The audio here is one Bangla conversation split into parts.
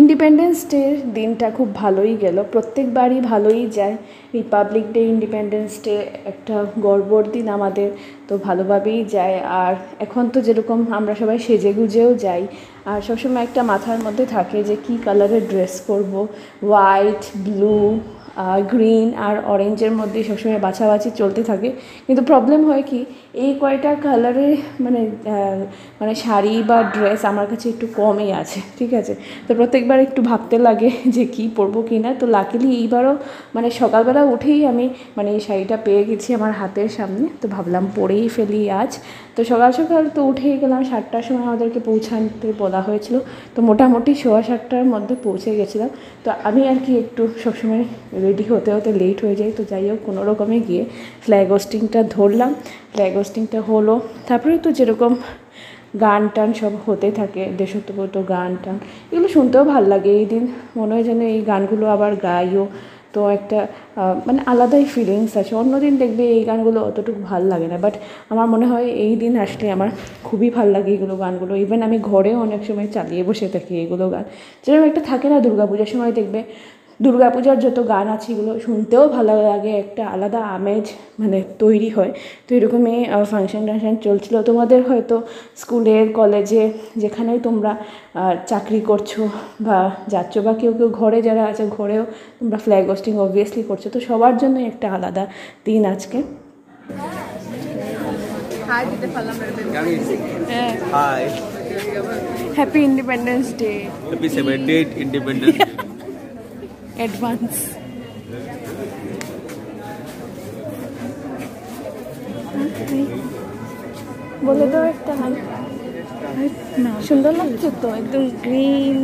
ইন্ডিপেন্ডেন্স ডের দিনটা খুব ভালোই গেল, প্রত্যেকবারই ভালোই যায়। রিপাবলিক ডে, ইন্ডিপেন্ডেন্স ডে একটা গর্বর দিন আমাদের, তো ভালোভাবেই যায়। আর এখন তো যেরকম আমরা সবাই সেজে গুজেও যাই, আর সবসময় একটা মাথার মধ্যে থাকে যে কী কালারের ড্রেস করব, হোয়াইট, ব্লু, গ্রিন আর অরেঞ্জের মধ্যে সবসময় বাছাবাছি চলতে থাকে। কিন্তু প্রবলেম হয় কি, এই কয়টা কালারের মানে মানে শাড়ি বা ড্রেস আমার কাছে একটু কমই আছে, ঠিক আছে। তো প্রত্যেকবার একটু ভাবতে লাগে যে কী পরবো কি না। তো লাকিলি এইবারও মানে সকালবেলা উঠেই আমি মানে এই শাড়িটা পেয়ে গেছি আমার হাতের সামনে, তো ভাবলাম পরেই ফেলি আজ। তো সকাল সকাল তো উঠেই গেলাম, 7টার সময় আমাদেরকে পৌঁছাতে বলা হয়েছিল, তো মোটামুটি 7:15-8টার মধ্যে পৌঁছে গেছিলাম। তো আমি আর কি একটু সবসময় রেডি হতে হতে লেট হয়ে যায়, তো যাই হোক কোনো রকমে গিয়ে ফ্ল্যাগ হোস্টিংটা ধরলাম। ফ্ল্যাগ হোস্টিংটা হলো, তারপরে তো যেরকম গান টান সব হতে থাকে, দেশাত্মবোধক গান টান, এগুলো শুনতেও ভালো লাগে। এই দিন মনে হয় যেন এই গানগুলো আবার গাইও, তো একটা মানে আলাদাই ফিলিংস আছে। অন্যদিন দেখবে এই গানগুলো অতটুকু ভালো লাগে না, বাট আমার মনে হয় এই দিন আসলে আমার খুবই ভালো লাগে এগুলো গানগুলো। ইভেন আমি ঘরেও অনেক সময় চালিয়ে বসে থাকি এগুলো গান। যেরকম একটা থাকে না দুর্গাপূজার সময় দেখবে, দুর্গাপূজার যত গান আছে এগুলো শুনতেও ভালো লাগে, একটা আলাদা আমেজ মানে তৈরি হয়। তো এরকমই ফাংশন টাংশন চলছিল। তোমাদের হয়তো স্কুলের, কলেজে, যেখানেই তোমরা চাকরি করছো বা যাচ্ছ, বা কেউ কেউ ঘরে যারা আছে ঘরেও তোমরা ফ্ল্যাগ হোস্টিং অবভিয়াসলি করছো, তো সবার জন্য একটা আলাদা দিন আজকে। Happy independence day. Happy 78th independence advance. বলে দাও একটা হাই। না সুন্দর লাগছে তো, একদম গ্রিন।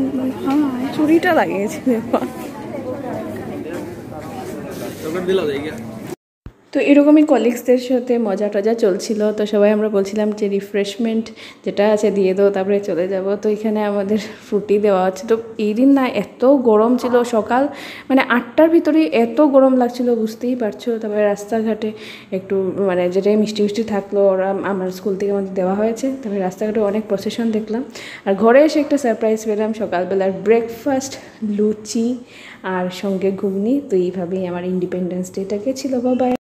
হ্যাঁ চুড়িটা লাগিয়েছে। তো এরকমই কলিগসদের সাথে মজা টজা চলছিল। তো সবাই আমরা বলছিলাম যে রিফ্রেশমেন্ট যেটা আছে দিয়ে দাও, তারপরে চলে যাব। তো এখানে আমাদের ফ্রুটি দেওয়া হচ্ছে। তো এই দিন না এত গরম ছিল, সকাল মানে 8টার ভিতরে এত গরম লাগছিল বুঝতেই পারছো। তারপরে রাস্তাঘাটে একটু মানে যেটাই মিষ্টি মিষ্টি থাকলো ওরা আমার স্কুল থেকে আমাদের দেওয়া হয়েছে। তারপরে রাস্তাঘাটে অনেক প্রসেশন দেখলাম, আর ঘরে এসে একটা সারপ্রাইজ পেলাম, সকালবেলার ব্রেকফাস্ট লুচি আর সঙ্গে ঘুগনি। তো এইভাবেই আমার ইন্ডিপেন্ডেন্স ডেটাকে ছিল। বাবা।